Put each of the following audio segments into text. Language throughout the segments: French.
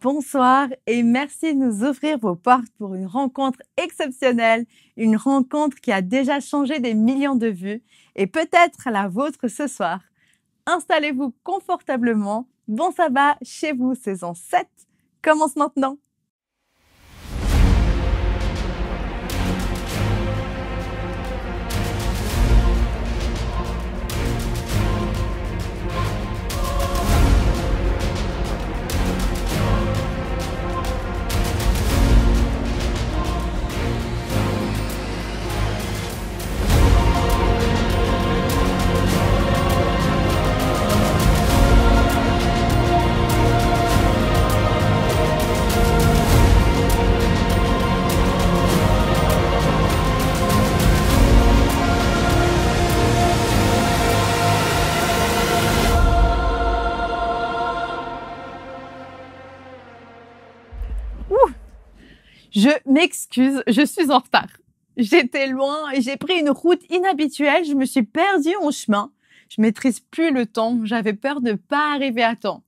Bonsoir et merci de nous ouvrir vos portes pour une rencontre exceptionnelle, une rencontre qui a déjà changé des millions de vues et peut-être la vôtre ce soir. Installez-vous confortablement. Bon sabbat chez vous, saison 7 commence maintenant. Je m'excuse, je suis en retard. J'étais loin et j'ai pris une route inhabituelle, je me suis perdue en chemin. Je maîtrise plus le temps, j'avais peur de pas arriver à temps.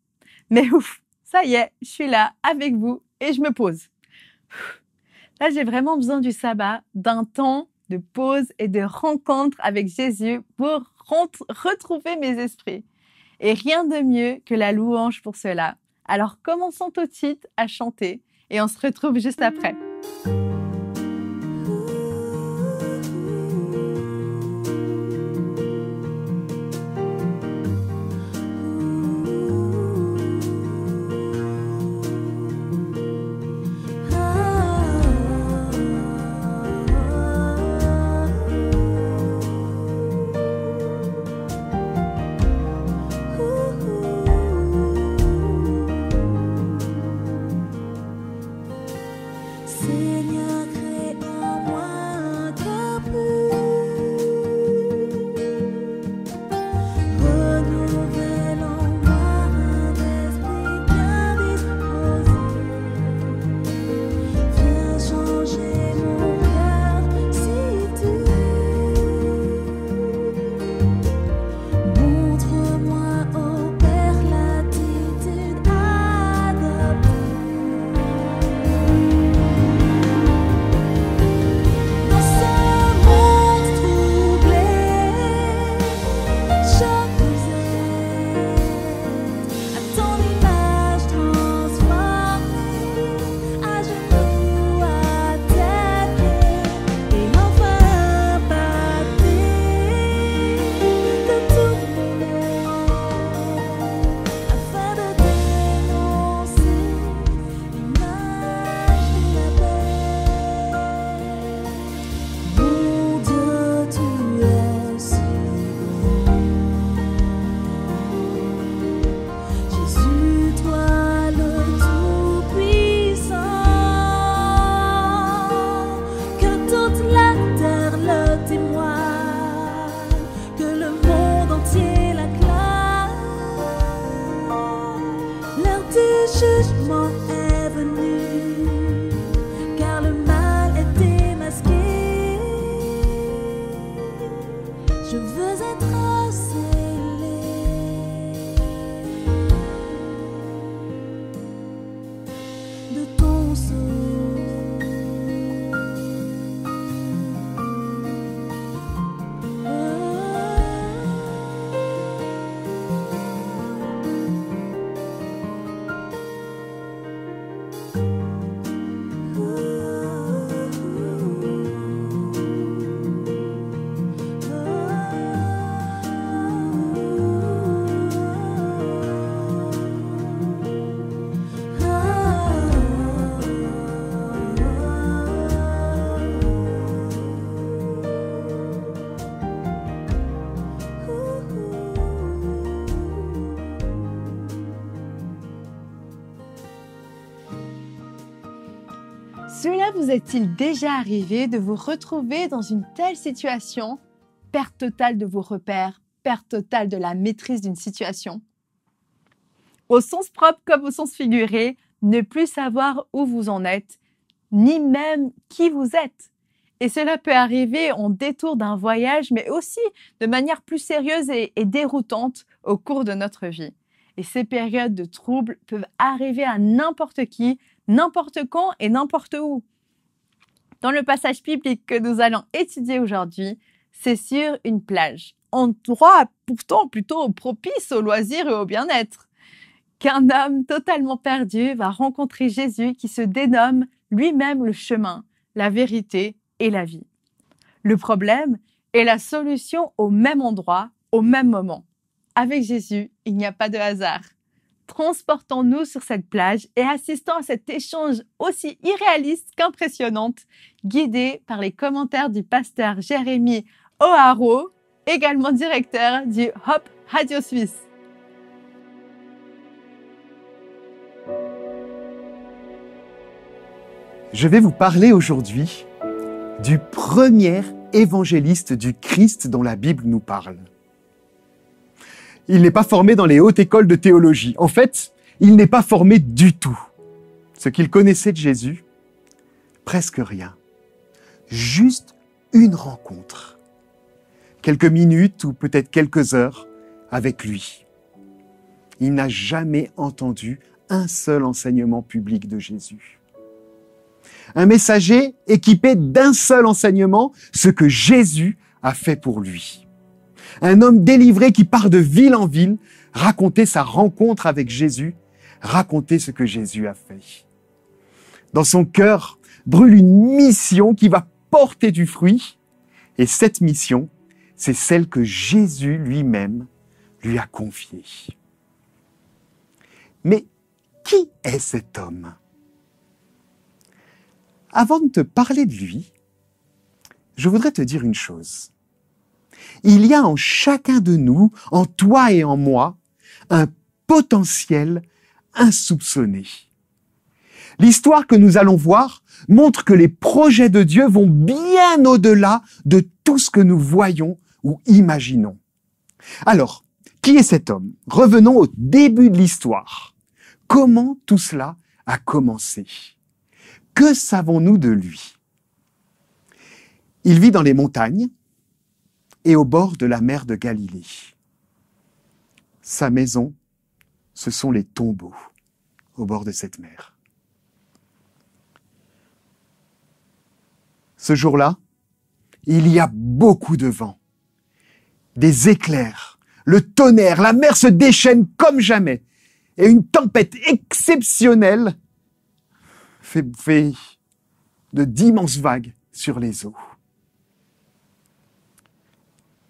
Mais ouf, ça y est, je suis là avec vous et je me pose. Là, j'ai vraiment besoin du sabbat, d'un temps de pause et de rencontre avec Jésus pour retrouver mes esprits. Et rien de mieux que la louange pour cela. Alors commençons tout de suite à chanter et on se retrouve juste après. Seigneur, crée en moi un cœur pur, renouvelle en moi un esprit bien disposé. Viens changer mon cœur si tu montre-moi, ô Père, l'attitude adoptée. Dans ce monde troublé, je vous aide. À ton image transformée, à genoux, à tes pieds, et enfin impacté de tout mon être, afin de dénoncer l'image de la paix. Mon Dieu, tu es si bon. Jésus, toi le Tout-Puissant, que toute la terre le témoigne, que le monde entier l'acclame. L'heure du jugement est venue, car le mal est démasqué. Je veux être scellé de ton sceau. Cela vous est-il déjà arrivé de vous retrouver dans une telle situation? Perte totale de vos repères, perte totale de la maîtrise d'une situation. Au sens propre comme au sens figuré, ne plus savoir où vous en êtes, ni même qui vous êtes. Et cela peut arriver en détour d'un voyage, mais aussi de manière plus sérieuse et déroutante au cours de notre vie. Et ces périodes de troubles peuvent arriver à n'importe qui, n'importe quand et n'importe où. Dans le passage biblique que nous allons étudier aujourd'hui, c'est sur une plage, endroit pourtant plutôt propice aux loisirs et au bien-être, qu'un homme totalement perdu va rencontrer Jésus qui se dénomme lui-même le chemin, la vérité et la vie. Le problème est la solution au même endroit, au même moment. Avec Jésus, il n'y a pas de hasard. Transportons-nous sur cette plage et assistons à cet échange aussi irréaliste qu'impressionnant, guidé par les commentaires du pasteur Jérémy O'Haro, également directeur du Hope Radio Suisse. Je vais vous parler aujourd'hui du premier évangéliste du Christ dont la Bible nous parle. Il n'est pas formé dans les hautes écoles de théologie. En fait, il n'est pas formé du tout. Ce qu'il connaissait de Jésus, presque rien. Juste une rencontre. Quelques minutes ou peut-être quelques heures avec lui. Il n'a jamais entendu un seul enseignement public de Jésus. Un messager équipé d'un seul enseignement, ce que Jésus a fait pour lui. Un homme délivré qui part de ville en ville, raconter sa rencontre avec Jésus, raconter ce que Jésus a fait. Dans son cœur brûle une mission qui va porter du fruit, et cette mission, c'est celle que Jésus lui-même lui a confiée. Mais qui est cet homme ? Avant de te parler de lui, je voudrais te dire une chose. Il y a en chacun de nous, en toi et en moi, un potentiel insoupçonné. L'histoire que nous allons voir montre que les projets de Dieu vont bien au-delà de tout ce que nous voyons ou imaginons. Alors, qui est cet homme ? Revenons au début de l'histoire. Comment tout cela a commencé ? Que savons-nous de lui ? Il vit dans les montagnes et au bord de la mer de Galilée. Sa maison, ce sont les tombeaux au bord de cette mer. Ce jour-là, il y a beaucoup de vent, des éclairs, le tonnerre, la mer se déchaîne comme jamais et une tempête exceptionnelle fait de d'immenses vagues sur les eaux.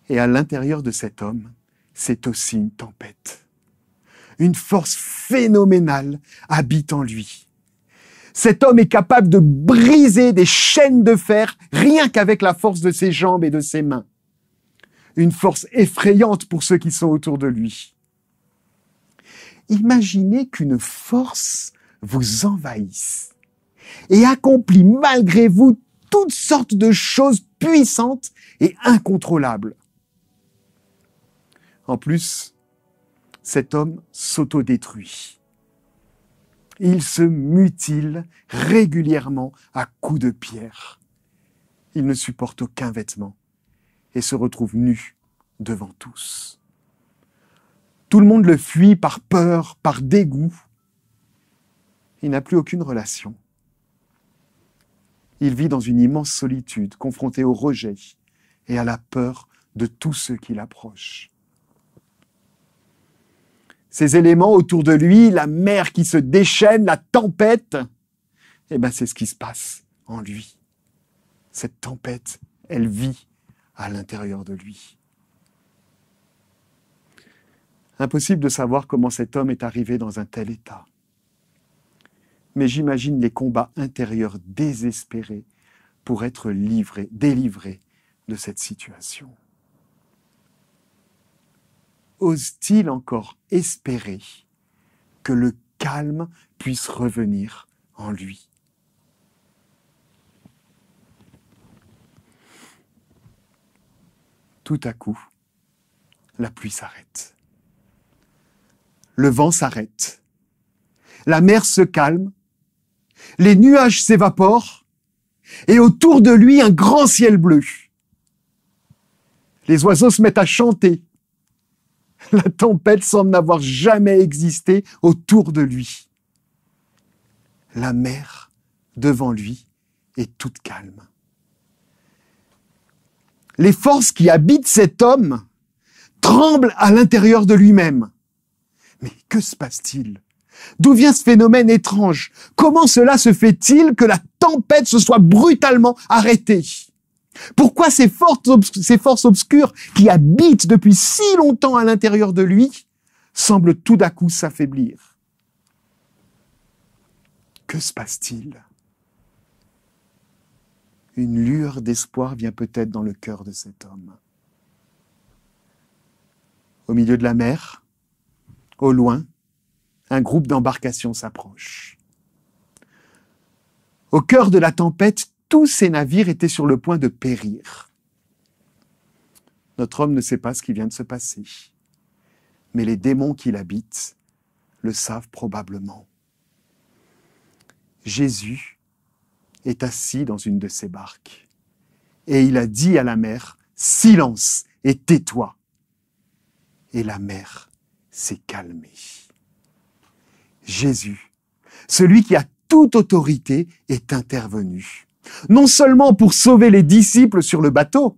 Et à l'intérieur de cet homme, c'est aussi une tempête. Une force phénoménale habite en lui. Cet homme est capable de briser des chaînes de fer rien qu'avec la force de ses jambes et de ses mains. Une force effrayante pour ceux qui sont autour de lui. Imaginez qu'une force vous envahisse et accomplit malgré vous toutes sortes de choses puissantes et incontrôlables. En plus, cet homme s'autodétruit. Il se mutile régulièrement à coups de pierre. Il ne supporte aucun vêtement et se retrouve nu devant tous. Tout le monde le fuit par peur, par dégoût. Il n'a plus aucune relation. Il vit dans une immense solitude, confronté au rejet et à la peur de tous ceux qui l'approchent. Ces éléments autour de lui, la mer qui se déchaîne, la tempête, c'est ce qui se passe en lui. Cette tempête, elle vit à l'intérieur de lui. Impossible de savoir comment cet homme est arrivé dans un tel état. Mais j'imagine les combats intérieurs désespérés pour être délivré de cette situation. Ose-t-il encore espérer que le calme puisse revenir en lui ? Tout à coup, la pluie s'arrête. Le vent s'arrête. La mer se calme. Les nuages s'évaporent. Et autour de lui, un grand ciel bleu. Les oiseaux se mettent à chanter. La tempête semble n'avoir jamais existé autour de lui. La mer, devant lui, est toute calme. Les forces qui habitent cet homme tremblent à l'intérieur de lui-même. Mais que se passe-t-il? D'où vient ce phénomène étrange? Comment cela se fait-il que la tempête se soit brutalement arrêtée? Pourquoi ces forces obscures qui habitent depuis si longtemps à l'intérieur de lui semblent tout d'un coup s'affaiblir? Que se passe-t-il? Une lueur d'espoir vient peut-être dans le cœur de cet homme. Au milieu de la mer, au loin, un groupe d'embarcations s'approche. Au cœur de la tempête, tous ces navires étaient sur le point de périr. Notre homme ne sait pas ce qui vient de se passer, mais les démons qui l'habitent le savent probablement. Jésus est assis dans une de ces barques et il a dit à la mer « Silence et tais-toi !» Et la mer s'est calmée. Jésus, celui qui a toute autorité, est intervenu. Non seulement pour sauver les disciples sur le bateau,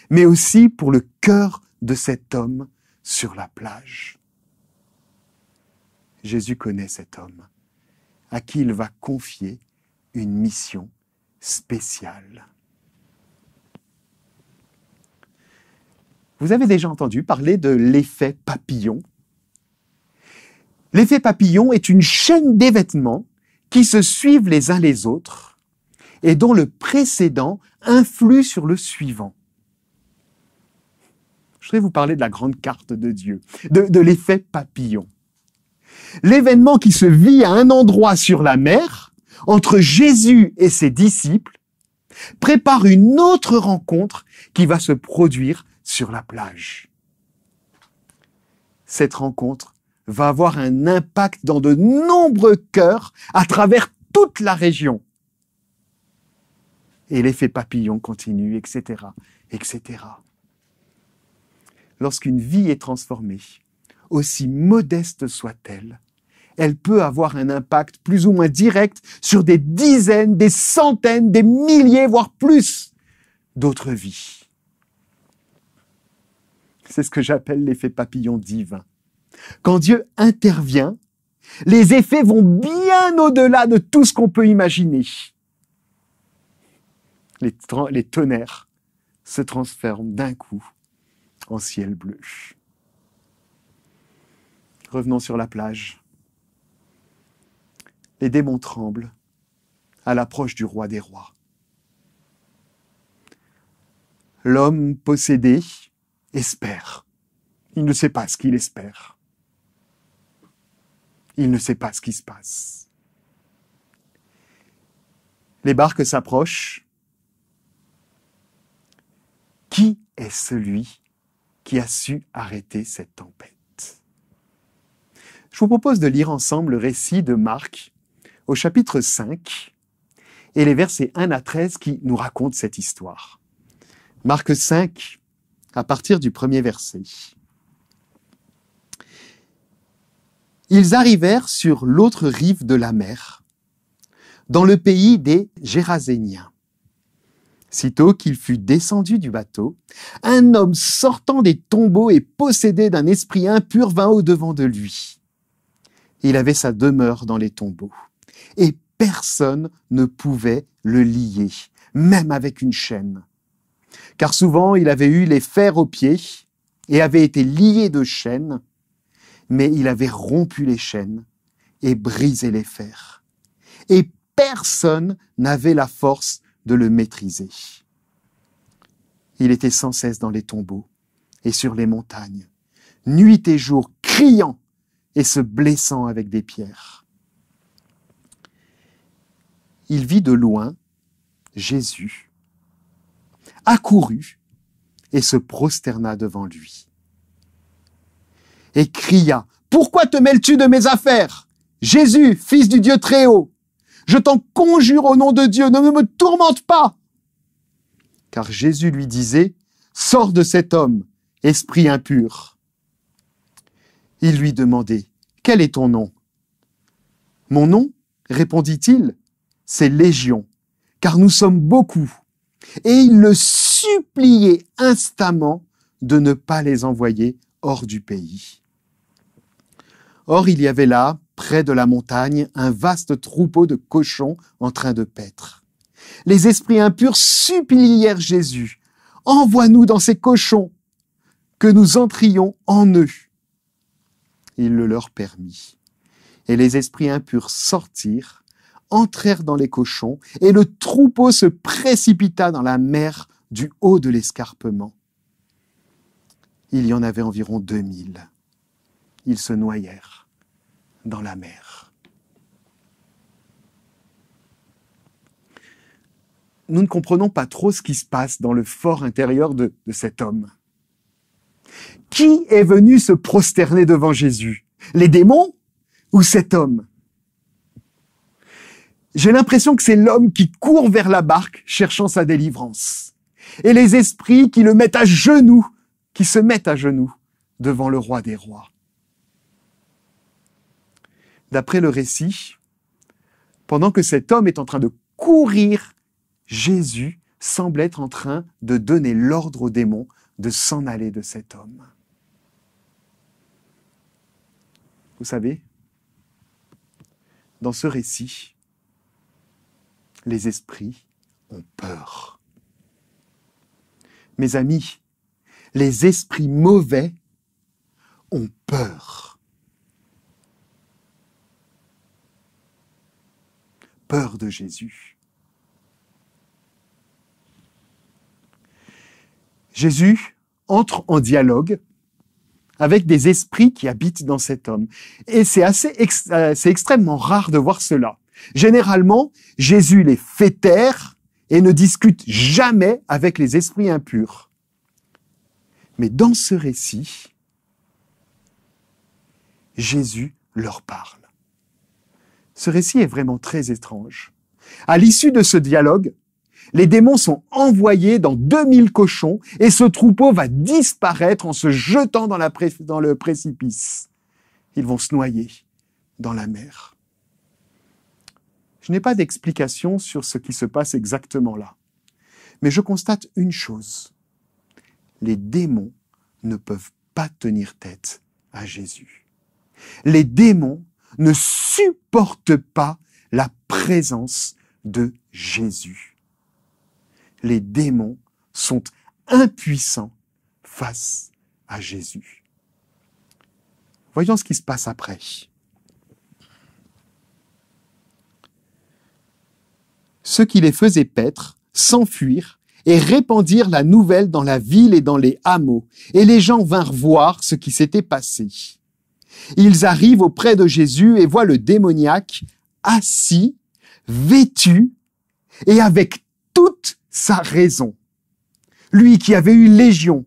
mais aussi pour le cœur de cet homme sur la plage. Jésus connaît cet homme, à qui il va confier une mission spéciale. Vous avez déjà entendu parler de l'effet papillon? L'effet papillon est une chaîne d'événements qui se suivent les uns les autres et dont le précédent influe sur le suivant. Je voudrais vous parler de la grande carte de Dieu, de l'effet papillon. L'événement qui se vit à un endroit sur la mer, entre Jésus et ses disciples, prépare une autre rencontre qui va se produire sur la plage. Cette rencontre va avoir un impact dans de nombreux cœurs à travers toute la région. Et l'effet papillon continue, etc., etc. Lorsqu'une vie est transformée, aussi modeste soit-elle, elle peut avoir un impact plus ou moins direct sur des dizaines, des centaines, des milliers, voire plus d'autres vies. C'est ce que j'appelle l'effet papillon divin. Quand Dieu intervient, les effets vont bien au-delà de tout ce qu'on peut imaginer. Les tonnerres se transforment d'un coup en ciel bleu. Revenons sur la plage. Les démons tremblent à l'approche du roi des rois. L'homme possédé espère. Il ne sait pas ce qu'il espère. Il ne sait pas ce qui se passe. Les barques s'approchent. Qui est celui qui a su arrêter cette tempête? Je vous propose de lire ensemble le récit de Marc au chapitre 5 et les versets 1 à 13 qui nous racontent cette histoire. Marc 5, à partir du premier verset. Ils arrivèrent sur l'autre rive de la mer, dans le pays des Géraséniens. Sitôt qu'il fut descendu du bateau, un homme sortant des tombeaux et possédé d'un esprit impur vint au-devant de lui. Il avait sa demeure dans les tombeaux, et personne ne pouvait le lier, même avec une chaîne. Car souvent il avait eu les fers aux pieds et avait été lié de chaînes, mais il avait rompu les chaînes et brisé les fers. Et personne n'avait la force de le maîtriser. Il était sans cesse dans les tombeaux et sur les montagnes, nuit et jour, criant et se blessant avec des pierres. Il vit de loin Jésus, accourut et se prosterna devant lui. Et cria, « Pourquoi te mêles-tu de mes affaires? Jésus, fils du Dieu très haut, je t'en conjure au nom de Dieu, ne me tourmente pas !» Car Jésus lui disait, « Sors de cet homme, esprit impur. » Ils lui demandaient « Quel est ton nom ?» « Mon nom, répondit-il, c'est Légion, car nous sommes beaucoup. » Et il le suppliait instamment de ne pas les envoyer hors du pays. Or, il y avait là, près de la montagne, un vaste troupeau de cochons en train de paître. Les esprits impurs supplièrent Jésus, « Envoie-nous dans ces cochons, que nous entrions en eux. » Il le leur permit. Et les esprits impurs sortirent, entrèrent dans les cochons, et le troupeau se précipita dans la mer du haut de l'escarpement. Il y en avait environ 2000. Ils se noyèrent dans la mer. Nous ne comprenons pas trop ce qui se passe dans le fort intérieur de cet homme. Qui est venu se prosterner devant Jésus? Les démons ou cet homme? J'ai l'impression que c'est l'homme qui court vers la barque cherchant sa délivrance. Et les esprits qui le mettent à genoux, qui se mettent à genoux devant le roi des rois. D'après le récit, pendant que cet homme est en train de courir, Jésus semble être en train de donner l'ordre aux démons de s'en aller de cet homme. Vous savez, dans ce récit, les esprits ont peur. Mes amis, les esprits mauvais ont peur. Peur de Jésus. Jésus entre en dialogue avec des esprits qui habitent dans cet homme. Et c'est extrêmement rare de voir cela. Généralement, Jésus les fait taire et ne discute jamais avec les esprits impurs. Mais dans ce récit, Jésus leur parle. Ce récit est vraiment très étrange. À l'issue de ce dialogue, les démons sont envoyés dans 2000 cochons et ce troupeau va disparaître en se jetant dans le précipice. Ils vont se noyer dans la mer. Je n'ai pas d'explication sur ce qui se passe exactement là. Mais je constate une chose. Les démons ne peuvent pas tenir tête à Jésus. Les démons ne supportent pas la présence de Jésus. Les démons sont impuissants face à Jésus. Voyons ce qui se passe après. Ceux qui les faisaient paître s'enfuirent et répandirent la nouvelle dans la ville et dans les hameaux. Et les gens vinrent voir ce qui s'était passé. Ils arrivent auprès de Jésus et voient le démoniaque assis, vêtu et avec toute sa raison. Lui qui avait eu légion.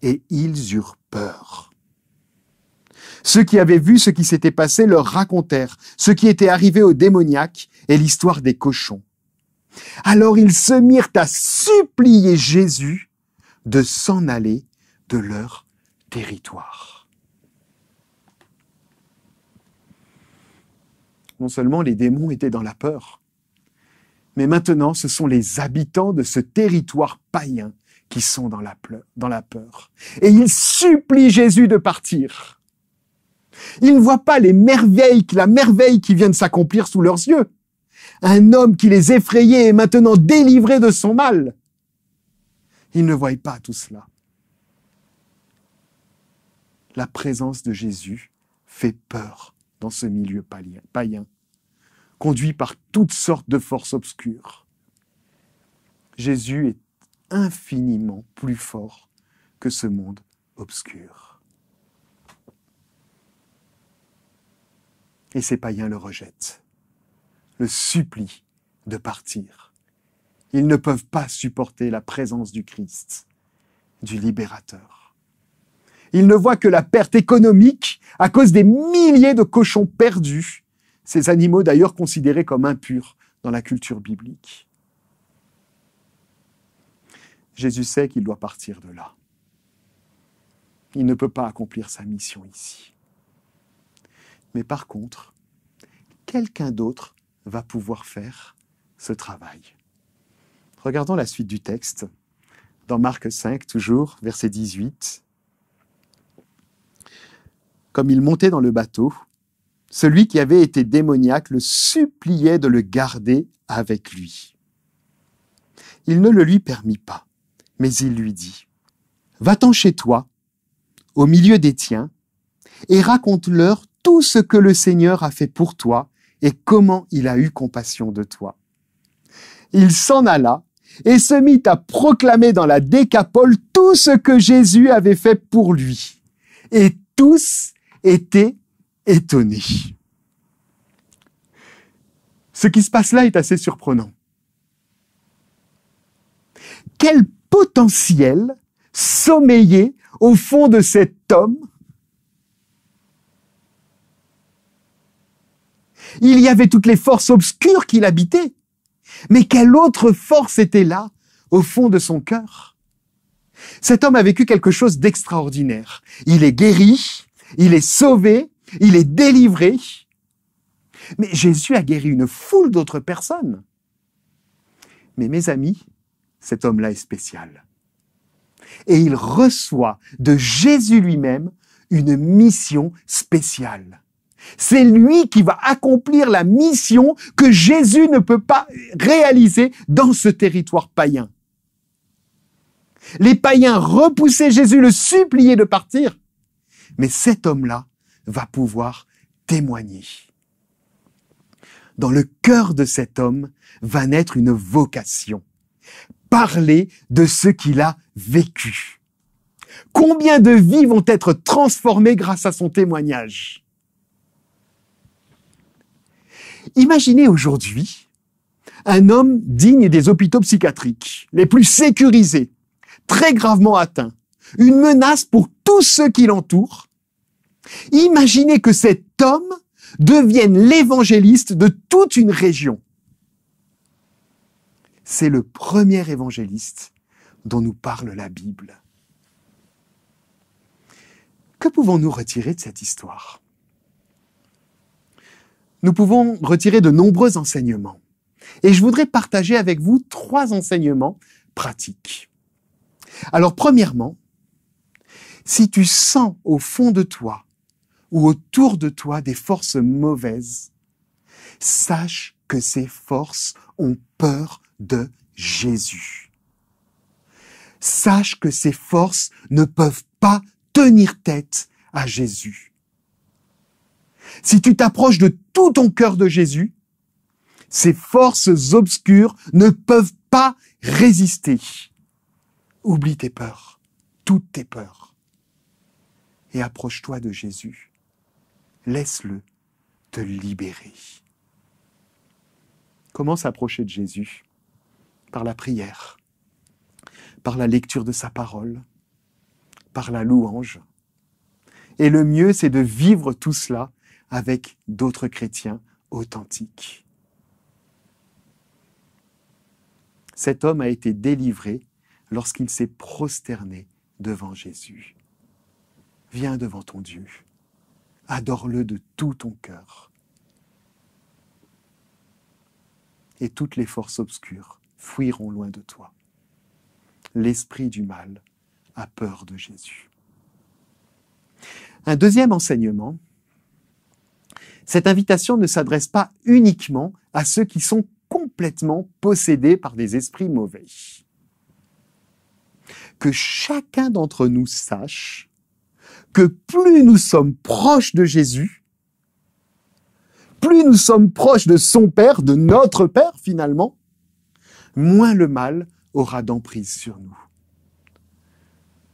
Et ils eurent peur. Ceux qui avaient vu ce qui s'était passé leur racontèrent ce qui était arrivé au démoniaque et l'histoire des cochons. Alors ils se mirent à supplier Jésus de s'en aller de leur territoire. Non seulement les démons étaient dans la peur, mais maintenant ce sont les habitants de ce territoire païen qui sont dans la peur. Et ils supplient Jésus de partir. Ils ne voient pas la merveille qui vient de s'accomplir sous leurs yeux. Un homme qui les effrayait est maintenant délivré de son mal. Ils ne voient pas tout cela. La présence de Jésus fait peur dans ce milieu païen, conduit par toutes sortes de forces obscures. Jésus est infiniment plus fort que ce monde obscur. Et ces païens le rejettent, le supplient de partir. Ils ne peuvent pas supporter la présence du Christ, du libérateur. Ils ne voient que la perte économique à cause des milliers de cochons perdus, ces animaux d'ailleurs considérés comme impurs dans la culture biblique. Jésus sait qu'il doit partir de là. Il ne peut pas accomplir sa mission ici. Mais par contre, quelqu'un d'autre va pouvoir faire ce travail. Regardons la suite du texte, dans Marc 5, toujours, verset 18. Comme il montait dans le bateau, celui qui avait été démoniaque le suppliait de le garder avec lui. Il ne le lui permit pas, mais il lui dit, « Va-t'en chez toi, au milieu des tiens, et raconte-leur tout ce que le Seigneur a fait pour toi et comment il a eu compassion de toi. » Il s'en alla et se mit à proclamer dans la Décapole tout ce que Jésus avait fait pour lui. Et tous étaient étonnés. Ce qui se passe là est assez surprenant. Quel potentiel sommeillait au fond de cet homme? Il y avait toutes les forces obscures qui l'habitaient. Mais quelle autre force était là, au fond de son cœur? Cet homme a vécu quelque chose d'extraordinaire. Il est guéri, il est sauvé, il est délivré. Mais Jésus a guéri une foule d'autres personnes. Mais mes amis, cet homme-là est spécial. Et il reçoit de Jésus lui-même une mission spéciale. C'est lui qui va accomplir la mission que Jésus ne peut pas réaliser dans ce territoire païen. Les païens repoussaient Jésus, le suppliaient de partir. Mais cet homme-là va pouvoir témoigner. Dans le cœur de cet homme va naître une vocation. Parler de ce qu'il a vécu. Combien de vies vont être transformées grâce à son témoignage? Imaginez aujourd'hui un homme digne des hôpitaux psychiatriques, les plus sécurisés, très gravement atteint, une menace pour tous ceux qui l'entourent. Imaginez que cet homme devienne l'évangéliste de toute une région. C'est le premier évangéliste dont nous parle la Bible. Que pouvons-nous retirer de cette histoire ? Nous pouvons retirer de nombreux enseignements. Et je voudrais partager avec vous 3 enseignements pratiques. Alors, premièrement, si tu sens au fond de toi ou autour de toi des forces mauvaises, sache que ces forces ont peur de Jésus. Sache que ces forces ne peuvent pas tenir tête à Jésus. Si tu t'approches de tout ton cœur de Jésus, ces forces obscures ne peuvent pas résister. Oublie tes peurs, toutes tes peurs, et approche-toi de Jésus. Laisse-le te libérer. Comment s'approcher de Jésus? Par la prière, par la lecture de sa parole, par la louange. Et le mieux, c'est de vivre tout cela avec d'autres chrétiens authentiques. Cet homme a été délivré lorsqu'il s'est prosterné devant Jésus. Viens devant ton Dieu, adore-le de tout ton cœur. Et toutes les forces obscures fuiront loin de toi. L'esprit du mal a peur de Jésus. Un deuxième enseignement, cette invitation ne s'adresse pas uniquement à ceux qui sont complètement possédés par des esprits mauvais. Que chacun d'entre nous sache que plus nous sommes proches de Jésus, plus nous sommes proches de son Père, de notre Père finalement, moins le mal aura d'emprise sur nous.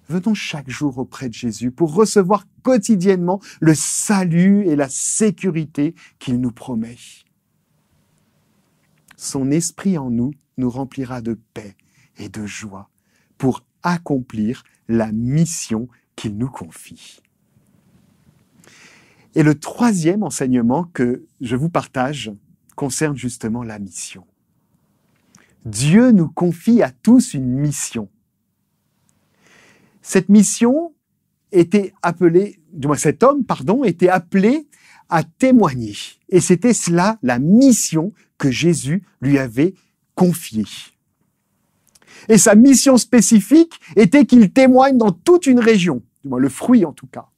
Venons chaque jour auprès de Jésus pour recevoir quotidiennement le salut et la sécurité qu'il nous promet. Son esprit en nous nous remplira de paix et de joie pour accomplir la mission qu'il nous confie. Et le troisième enseignement que je vous partage concerne justement la mission. Dieu nous confie à tous une mission. Cette mission, était appelé, du moins cet homme, pardon, était appelé à témoigner. Et c'était cela la mission que Jésus lui avait confiée. Et sa mission spécifique était qu'il témoigne dans toute une région, du moins le fruit en tout cas.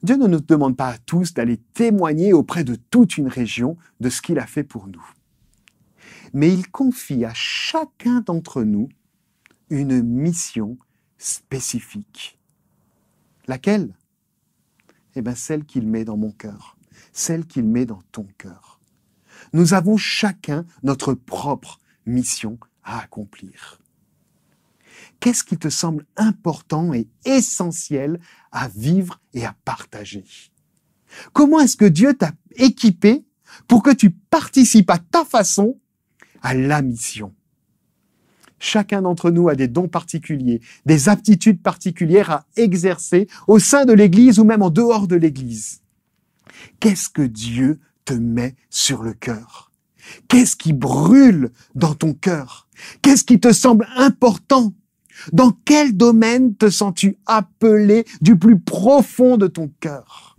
Dieu ne nous demande pas à tous d'aller témoigner auprès de toute une région de ce qu'il a fait pour nous. Mais il confie à chacun d'entre nous une mission spécifique. Laquelle ? Eh bien, celle qu'il met dans mon cœur, celle qu'il met dans ton cœur. Nous avons chacun notre propre mission à accomplir. Qu'est-ce qui te semble important et essentiel à vivre et à partager ? Comment est-ce que Dieu t'a équipé pour que tu participes à ta façon à la mission ? Chacun d'entre nous a des dons particuliers, des aptitudes particulières à exercer au sein de l'Église ou même en dehors de l'Église. Qu'est-ce que Dieu te met sur le cœur ? Qu'est-ce qui brûle dans ton cœur ? Qu'est-ce qui te semble important ? Dans quel domaine te sens-tu appelé du plus profond de ton cœur ?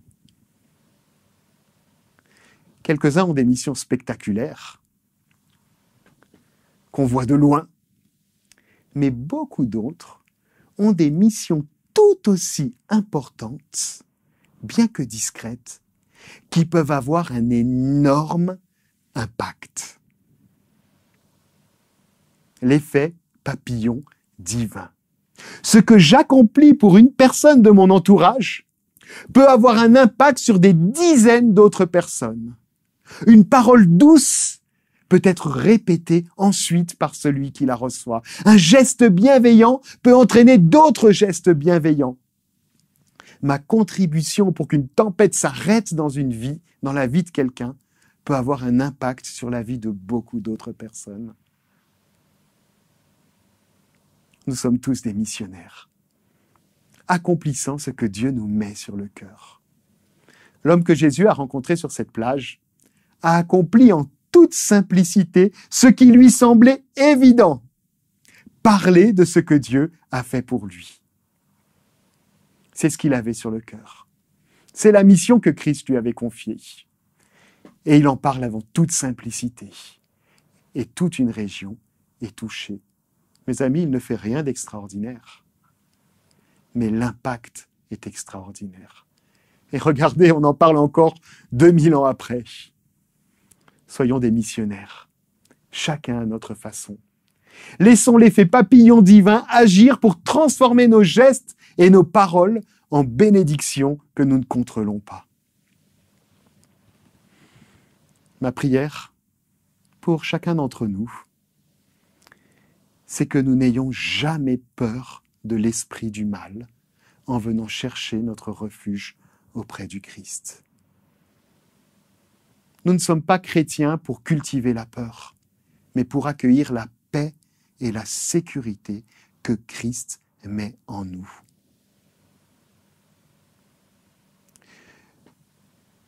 Quelques-uns ont des missions spectaculaires qu'on voit de loin, mais beaucoup d'autres ont des missions tout aussi importantes, bien que discrètes, qui peuvent avoir un énorme impact. L'effet papillon divin. Ce que j'accomplis pour une personne de mon entourage peut avoir un impact sur des dizaines d'autres personnes. Une parole douce peut être répétée ensuite par celui qui la reçoit. Un geste bienveillant peut entraîner d'autres gestes bienveillants. Ma contribution pour qu'une tempête s'arrête dans une vie, dans la vie de quelqu'un, peut avoir un impact sur la vie de beaucoup d'autres personnes. Nous sommes tous des missionnaires, accomplissant ce que Dieu nous met sur le cœur. L'homme que Jésus a rencontré sur cette plage a accompli en toute simplicité ce qui lui semblait évident, parler de ce que Dieu a fait pour lui. C'est ce qu'il avait sur le cœur. C'est la mission que Christ lui avait confiée. Et il en parle avant toute simplicité. Et toute une région est touchée. Mes amis, il ne fait rien d'extraordinaire. Mais l'impact est extraordinaire. Et regardez, on en parle encore 2000 ans après. Soyons des missionnaires, chacun à notre façon. Laissons l'effet papillon divin agir pour transformer nos gestes et nos paroles en bénédictions que nous ne contrôlons pas. Ma prière pour chacun d'entre nous, c'est que nous n'ayons jamais peur de l'esprit du mal en venant chercher notre refuge auprès du Christ. Nous ne sommes pas chrétiens pour cultiver la peur, mais pour accueillir la paix et la sécurité que Christ met en nous.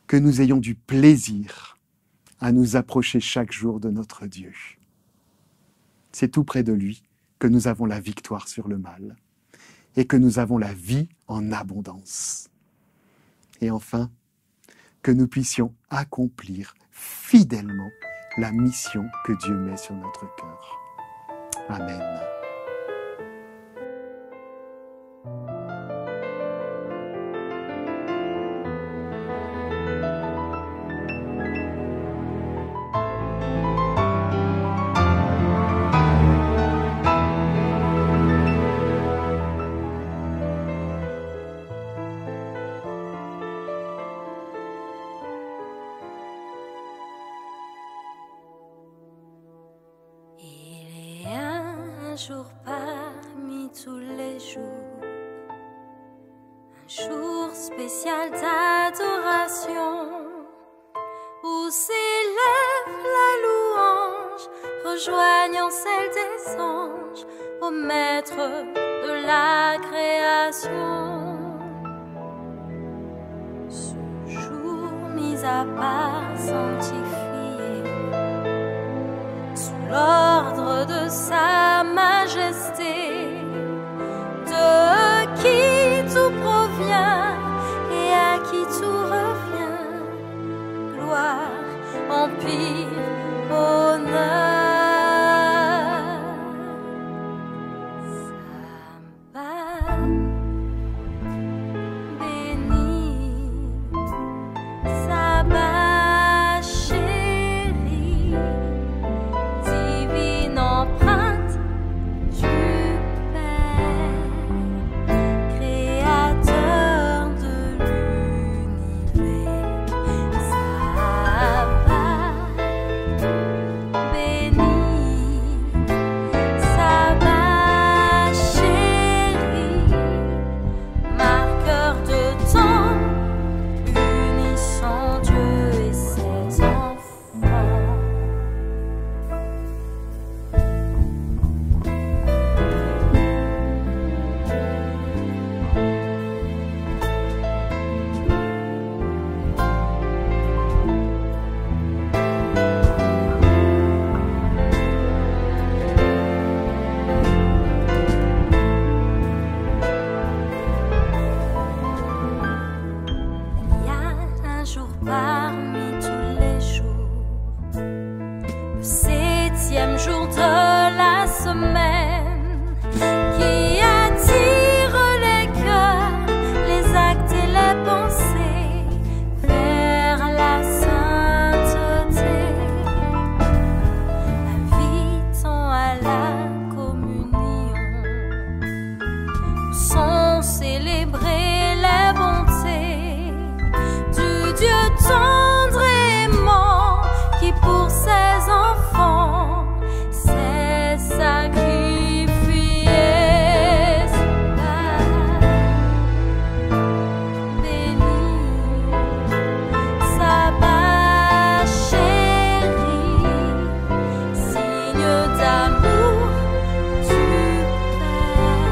Que nous ayons du plaisir à nous approcher chaque jour de notre Dieu. C'est tout près de lui que nous avons la victoire sur le mal et que nous avons la vie en abondance. Et enfin, que nous puissions accomplir fidèlement la mission que Dieu met sur notre cœur. Amen. Il est un jour parmi tous les jours, un jour spécial d'adoration, où s'élève la louange, rejoignant celle des anges, au maître de la création. Ce jour mis à part, sanctifié, l'ordre de sa majesté, de qui pire bonheur. Samba béni, Samba chéri, divine empreinte du Père, créateur de l'univers. Samba béni, Samba chéri, marqueur de temps, unissant Dieu et ses enfants. Il y a un jour parmi tous les jours, le 7e jour de la semaine, qui attire les cœurs, les actes et les pensées vers la sainteté, invitant à la communion. Nous sont célébrées les bontés du Dieu tendre et aimant, qui pour ses enfants s'est sacrifié. Saba béni, Saba chéri, signe d'amour du Père,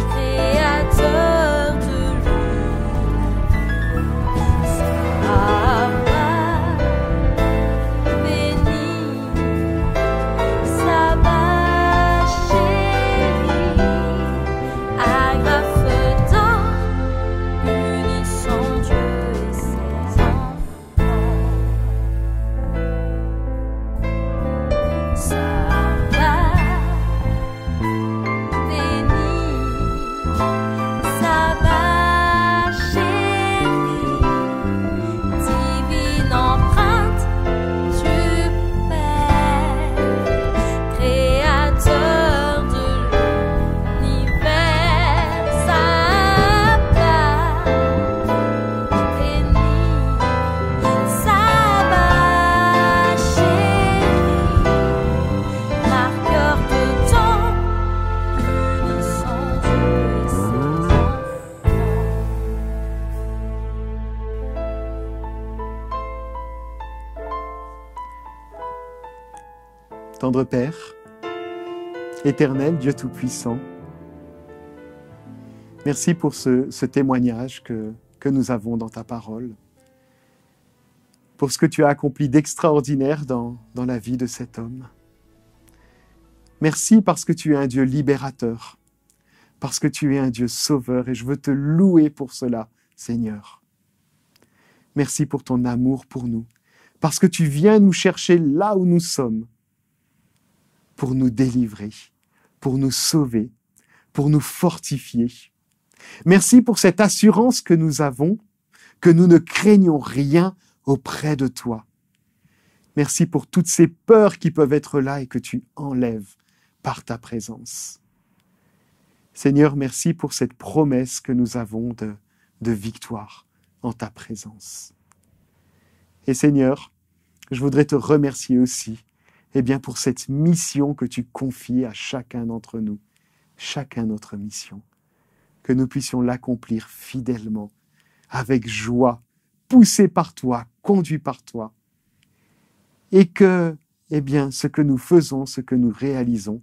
créateur de l'univers. Saba béni, Saba chéri, agrafe d'or, unissant Dieu et ses enfants. Saba béni, Saba chéri, divine empreinte du Père, créateur de l'univers. Saba béni, Saba chéri, marqueur de temps, unissant Dieu et ses enfants. Tendre Père, éternel Dieu Tout-Puissant, merci pour ce témoignage que nous avons dans ta parole, pour ce que tu as accompli d'extraordinaire dans la vie de cet homme. Merci parce que tu es un Dieu libérateur, parce que tu es un Dieu sauveur, et je veux te louer pour cela, Seigneur. Merci pour ton amour pour nous, parce que tu viens nous chercher là où nous sommes, pour nous délivrer, pour nous sauver, pour nous fortifier. Merci pour cette assurance que nous avons, que nous ne craignons rien auprès de toi. Merci pour toutes ces peurs qui peuvent être là et que tu enlèves par ta présence. Seigneur, merci pour cette promesse que nous avons de victoire en ta présence. Et Seigneur, je voudrais te remercier aussi pour cette mission que tu confies à chacun d'entre nous, chacun notre mission, que nous puissions l'accomplir fidèlement, avec joie, poussés par toi, conduits par toi, et que ce que nous faisons, ce que nous réalisons,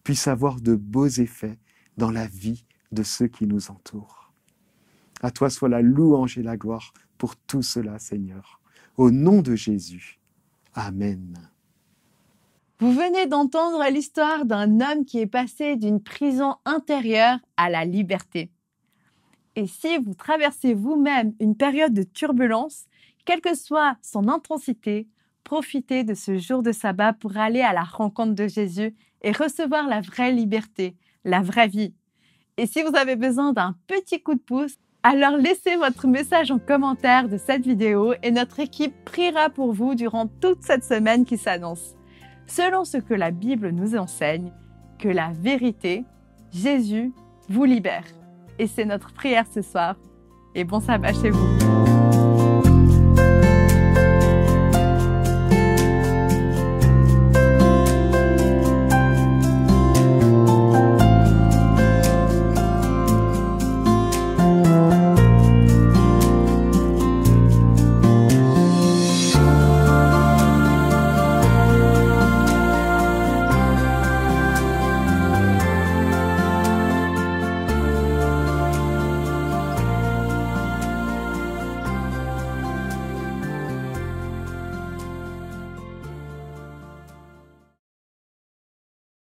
puisse avoir de beaux effets dans la vie de ceux qui nous entourent. À toi soit la louange et la gloire pour tout cela, Seigneur. Au nom de Jésus. Amen. Vous venez d'entendre l'histoire d'un homme qui est passé d'une prison intérieure à la liberté. Et si vous traversez vous-même une période de turbulence, quelle que soit son intensité, profiter de ce jour de sabbat pour aller à la rencontre de Jésus et recevoir la vraie liberté, la vraie vie. Et si vous avez besoin d'un petit coup de pouce, alors laissez votre message en commentaire de cette vidéo et notre équipe priera pour vous durant toute cette semaine qui s'annonce. Selon ce que la Bible nous enseigne, que la vérité, Jésus, vous libère. Et c'est notre prière ce soir. Et bon sabbat chez vous.